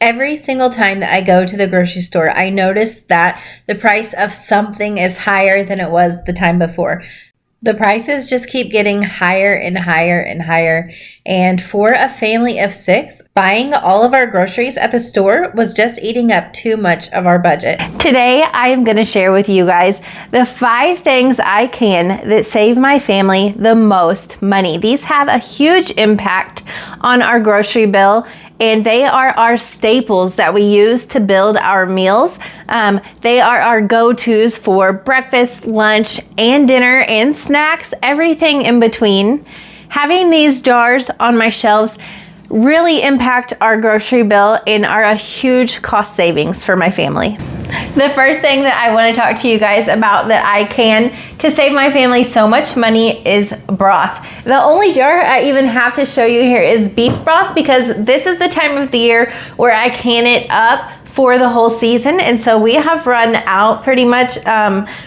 Every single time that I go to the grocery store, I notice that the price of something is higher than it was the time before. The prices just keep getting higher and higher and higher. And for a family of 6, buying all of our groceries at the store was just eating up too much of our budget. Today, I am going to share with you guys the 5 things I can that save my family the most money. These have a huge impact on our grocery bill, and they are our staples that we use to build our meals. They are our go-tos for breakfast, lunch, and dinner, and snacks, everything in between. Having these jars on my shelves really impact our grocery bill and are a huge cost savings for my family. The first thing that I want to talk to you guys about that I can to save my family so much money is broth. The only jar I even have to show you here is beef broth, because this is the time of the year where I can it up for the whole season, and so we have run out pretty much.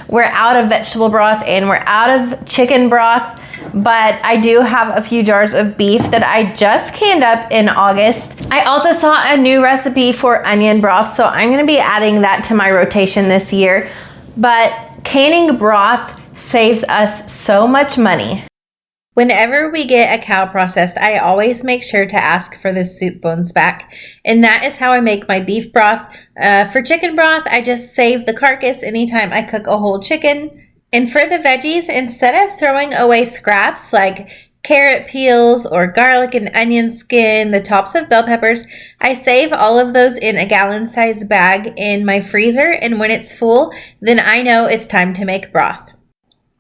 We're out of vegetable broth and we're out of chicken broth, but I do have a few jars of beef that I just canned up in August. I also saw a new recipe for onion broth, so I'm going to be adding that to my rotation this year. But canning broth saves us so much money. Whenever we get a cow processed, I always make sure to ask for the soup bones back. And that is how I make my beef broth. For chicken broth, I just save the carcass anytime I cook a whole chicken. And for the veggies, instead of throwing away scraps like carrot peels or garlic and onion skin, the tops of bell peppers, I save all of those in a gallon-sized bag in my freezer. And when it's full, then I know it's time to make broth.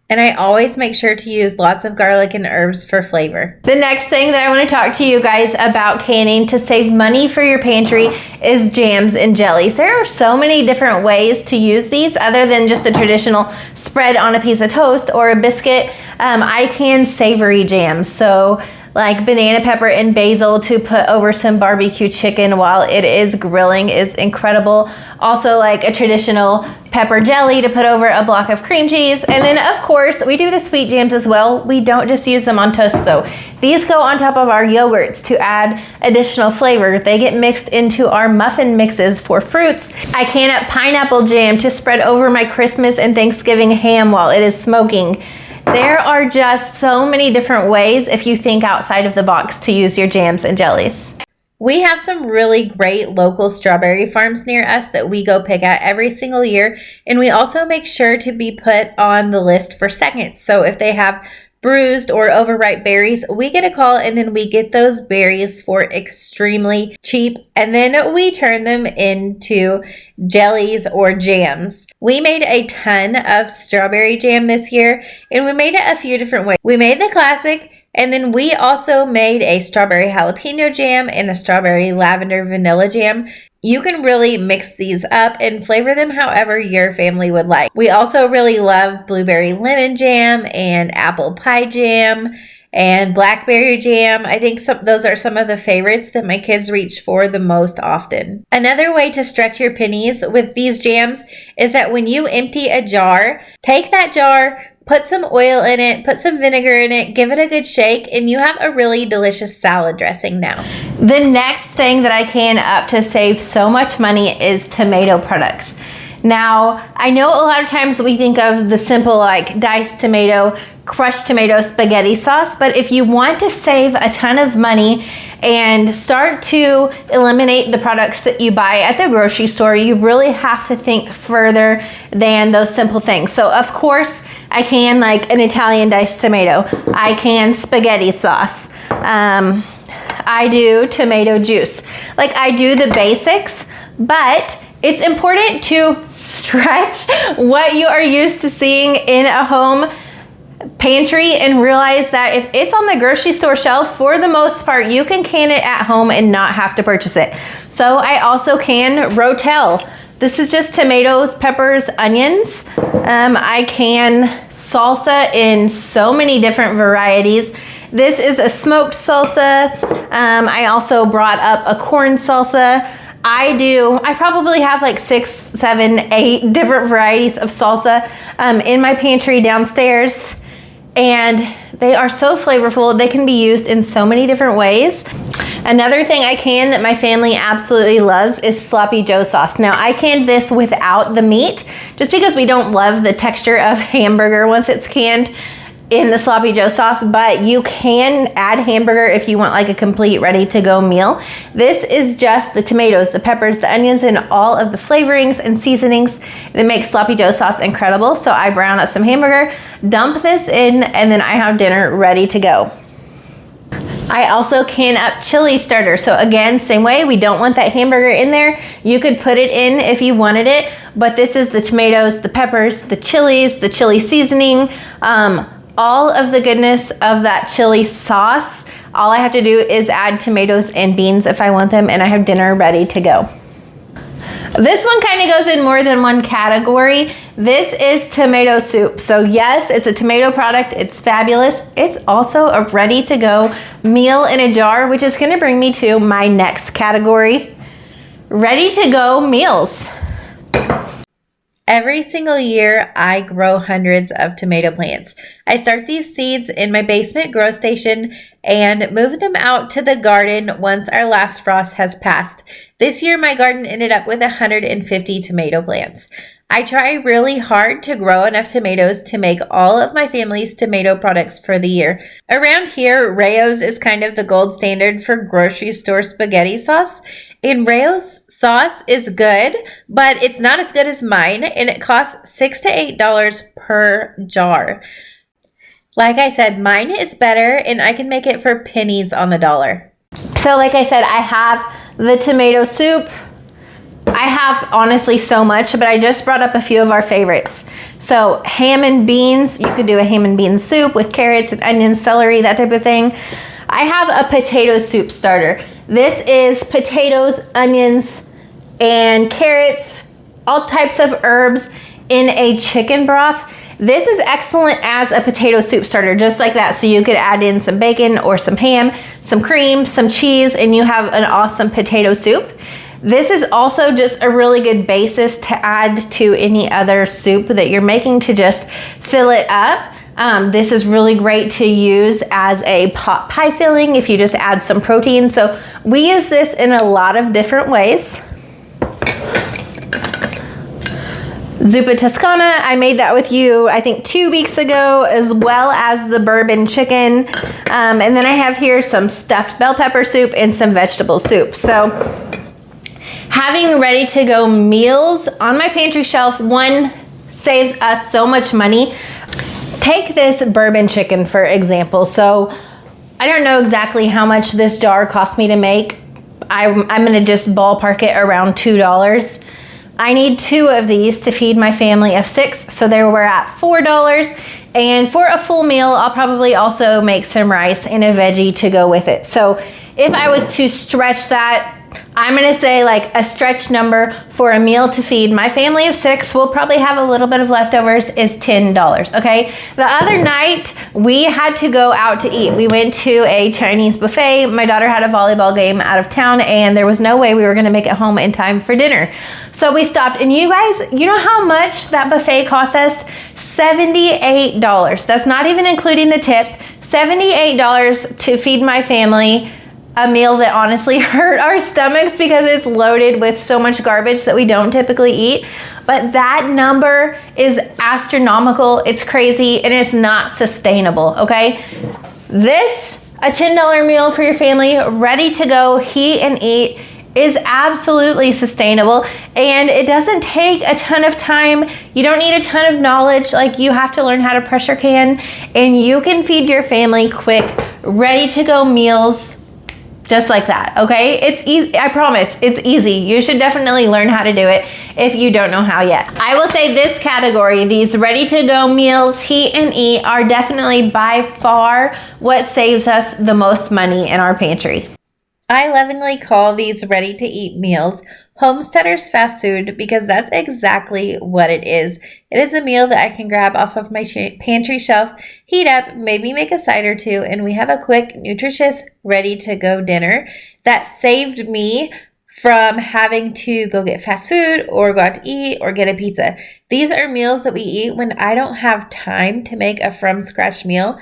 And I always make sure to use lots of garlic and herbs for flavor. The next thing that I want to talk to you guys about canning to save money for your pantry is jams and jellies. There are so many different ways to use these other than just the traditional spread on a piece of toast or a biscuit. I can savory jams. So like banana pepper and basil to put over some barbecue chicken while it is grilling is incredible. Also like a traditional pepper jelly to put over a block of cream cheese. And then of course we do the sweet jams as well. We don't just use them on toast though. These go on top of our yogurts to add additional flavor. They get mixed into our muffin mixes for fruits. I can up pineapple jam to spread over my Christmas and Thanksgiving ham while it is smoking. There are just so many different ways if you think outside of the box to use your jams and jellies. We have some really great local strawberry farms near us that we go pick at every single year, and we also make sure to be put on the list for seconds. So if they have bruised or overripe berries, we get a call and then we get those berries for extremely cheap, and then we turn them into jellies or jams. We made a ton of strawberry jam this year, and we made it a few different ways. We made the classic, and then we also made a strawberry jalapeno jam and a strawberry lavender vanilla jam. You can really mix these up and flavor them however your family would like. We also really love blueberry lemon jam and apple pie jam and blackberry jam. I think those are some of the favorites that my kids reach for the most often. Another way to stretch your pennies with these jams is that when you empty a jar, take that jar, put some oil in it, put some vinegar in it, give it a good shake, and you have a really delicious salad dressing now. The next thing that I can up to save so much money is tomato products. Now, I know a lot of times we think of the simple like diced tomato, crushed tomato spaghetti sauce, but if you want to save a ton of money and start to eliminate the products that you buy at the grocery store, you really have to think further than those simple things. So of course, I can like an Italian diced tomato. I can spaghetti sauce. I do tomato juice. Like I do the basics, but it's important to stretch what you are used to seeing in a home pantry and realize that if it's on the grocery store shelf, for the most part, you can can it at home and not have to purchase it. So I also can Rotel. This is just tomatoes, peppers, onions. I can salsa in so many different varieties. This is a smoked salsa. I also brought up a corn salsa. I probably have like 6, 7, 8 different varieties of salsa in my pantry downstairs. and they are so flavorful. They can be used in so many different ways. Another thing I can that my family absolutely loves is sloppy joe sauce. Now I canned this without the meat just because we don't love the texture of hamburger once it's canned in the sloppy joe sauce, but you can add hamburger if you want like a complete ready to go meal. This is just the tomatoes, the peppers, the onions, and all of the flavorings and seasonings that make sloppy joe sauce incredible. So I brown up some hamburger, dump this in, and then I have dinner ready to go. I also can up chili starter. So again, same way, we don't want that hamburger in there. You could put it in if you wanted it, but this is the tomatoes, the peppers, the chilies, the chili seasoning, all of the goodness of that chili sauce. All I have to do is add tomatoes and beans if I want them, and I have dinner ready to go. This one kind of goes in more than one category. This is tomato soup. So yes, it's a tomato product. It's fabulous. It's also a ready to go meal in a jar, which is going to bring me to my next category, ready to go meals. Every single year, I grow hundreds of tomato plants. I start these seeds in my basement grow station and move them out to the garden once our last frost has passed. This year, my garden ended up with 150 tomato plants. I try really hard to grow enough tomatoes to make all of my family's tomato products for the year. Around here, Rayo's is kind of the gold standard for grocery store spaghetti sauce. And Rayo's sauce is good, but it's not as good as mine, and it costs $6 to $8 per jar. Like I said, mine is better, and I can make it for pennies on the dollar. So like I said, I have the tomato soup. I have honestly so much, but I just brought up a few of our favorites. So ham and beans, you could do a ham and beans soup with carrots and onions, celery, that type of thing. I have a potato soup starter. This is potatoes, onions, and carrots, all types of herbs in a chicken broth. This is excellent as a potato soup starter, just like that. So you could add in some bacon or some ham, some cream, some cheese, and you have an awesome potato soup. This is also just a really good basis to add to any other soup that you're making to just fill it up. This is really great to use as a pot pie filling if you just add some protein. So we use this in a lot of different ways. Zuppa Toscana, I made that with you, I think 2 weeks ago, as well as the bourbon chicken. And then I have here some stuffed bell pepper soup and some vegetable soup. So having ready to go meals on my pantry shelf, one, saves us so much money. Take this bourbon chicken, for example. So I don't know exactly how much this jar cost me to make. I'm gonna just ballpark it around $2. I need 2 of these to feed my family of 6, so there we're at $4. And for a full meal, I'll probably also make some rice and a veggie to go with it. So if I was to stretch that, I'm gonna say like a stretch number for a meal to feed my family of 6, we'll probably have a little bit of leftovers, is $10, okay? The other night, we had to go out to eat. We went to a Chinese buffet. My daughter had a volleyball game out of town, and there was no way we were gonna make it home in time for dinner. So we stopped, and you guys, you know how much that buffet cost us? $78. That's not even including the tip. $78 to feed my family a meal that honestly hurt our stomachs because it's loaded with so much garbage that we don't typically eat. But that number is astronomical, it's crazy, and it's not sustainable, okay? This, a $10 meal for your family, ready to go, heat and eat, is absolutely sustainable, and it doesn't take a ton of time. You don't need a ton of knowledge. Like, you have to learn how to pressure can, and you can feed your family quick, ready to go meals just like that, okay? It's easy. I promise, it's easy. You should definitely learn how to do it if you don't know how yet. I will say this category, these ready to go meals, heat and eat, are definitely by far what saves us the most money in our pantry. I lovingly call these ready to eat meals Homesteaders fast food because that's exactly what it is. It is a meal that I can grab off of my pantry shelf, heat up, maybe make a side or two, and we have a quick, nutritious, ready to go dinner that saved me from having to go get fast food or go out to eat or get a pizza. These are meals that we eat when I don't have time to make a from scratch meal.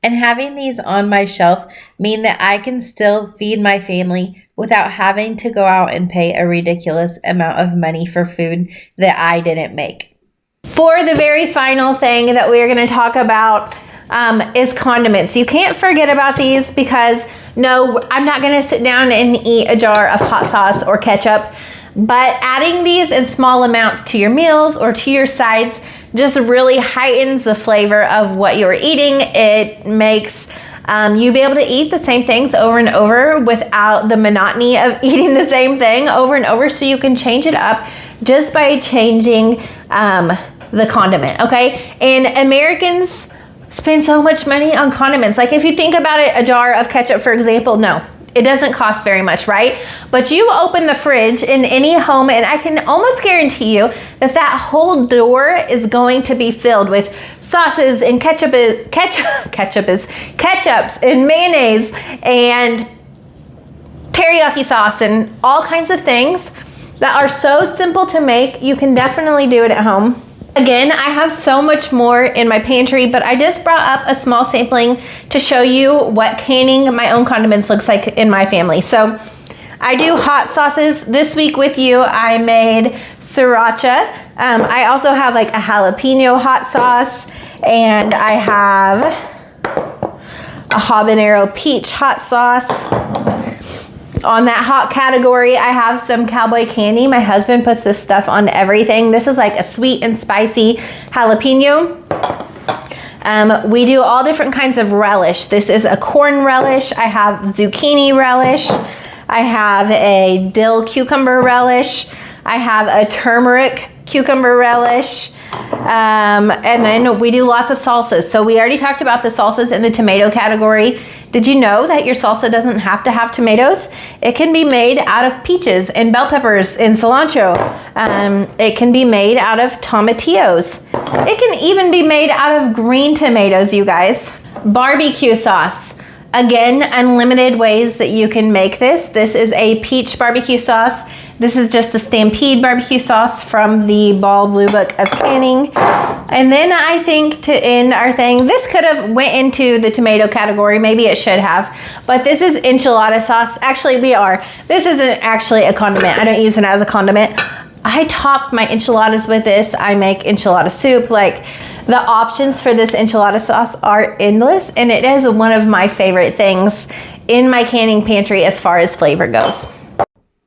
And having these on my shelf mean that I can still feed my family without having to go out and pay a ridiculous amount of money for food that I didn't make. For the very final thing that we're going to talk about is condiments. You can't forget about these because no, I'm not going to sit down and eat a jar of hot sauce or ketchup, but adding these in small amounts to your meals or to your sides just really heightens the flavor of what you're eating. It makes you be able to eat the same things over and over without the monotony of eating the same thing over and over. So you can change it up just by changing the condiment, okay? And Americans spend so much money on condiments. Like if you think about it, a jar of ketchup, for example, no, it doesn't cost very much, right? But you open the fridge in any home and I can almost guarantee you that that whole door is going to be filled with sauces and ketchups and mayonnaise and teriyaki sauce and all kinds of things that are so simple to make. You can definitely do it at home. Again, I have so much more in my pantry, but I just brought up a small sampling to show you what canning my own condiments looks like in my family. So I do hot sauces. This week with you, I made sriracha. I also have like a jalapeno hot sauce, and I have a habanero peach hot sauce. On that hot category, I have some cowboy candy. My husband puts this stuff on everything. This is like a sweet and spicy jalapeno. We do all different kinds of relish. This is a corn relish. I have zucchini relish. I have a dill cucumber relish. I have a turmeric cucumber relish. And then we do lots of salsas. So we already talked about the salsas in the tomato category. Did you know that your salsa doesn't have to have tomatoes? It can be made out of peaches and bell peppers and cilantro. It can be made out of tomatillos. It can even be made out of green tomatoes, you guys. Barbecue sauce. Again, unlimited ways that you can make this. This is a peach barbecue sauce. This is just the Stampede barbecue sauce from the Ball Blue Book of Canning. And then I think to end our thing, this could have went into the tomato category. Maybe it should have. But this is enchilada sauce. Actually, this isn't actually a condiment. I don't use it as a condiment. I topped my enchiladas with this. I make enchilada soup. Like, the options for this enchilada sauce are endless. And it is one of my favorite things in my canning pantry as far as flavor goes.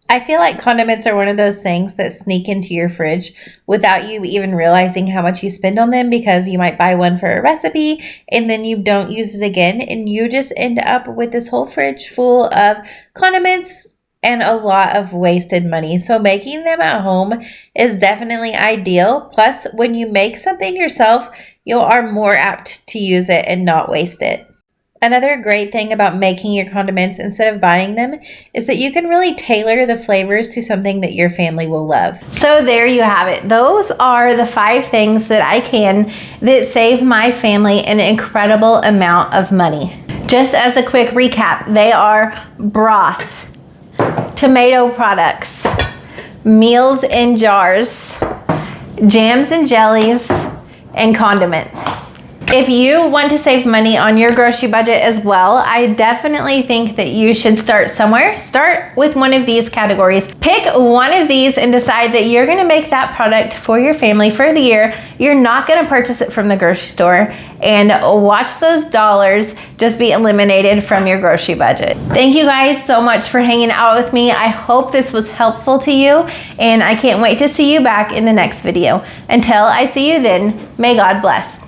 I feel like condiments are one of those things that sneak into your fridge without you even realizing how much you spend on them, because you might buy one for a recipe and then you don't use it again, and you just end up with this whole fridge full of condiments and a lot of wasted money. So making them at home is definitely ideal. Plus, when you make something yourself, you are more apt to use it and not waste it. Another great thing about making your condiments instead of buying them is that you can really tailor the flavors to something that your family will love. So there you have it. Those are the 5 things that I can that save my family an incredible amount of money. Just as a quick recap, they are broth, tomato products, meals in jars, jams and jellies, and condiments. If you want to save money on your grocery budget as well, I definitely think that you should start somewhere. Start with one of these categories. Pick one of these and decide that you're gonna make that product for your family for the year. You're not gonna purchase it from the grocery store, and watch those dollars just be eliminated from your grocery budget. Thank you guys so much for hanging out with me. I hope this was helpful to you, and I can't wait to see you back in the next video. Until I see you then, may God bless.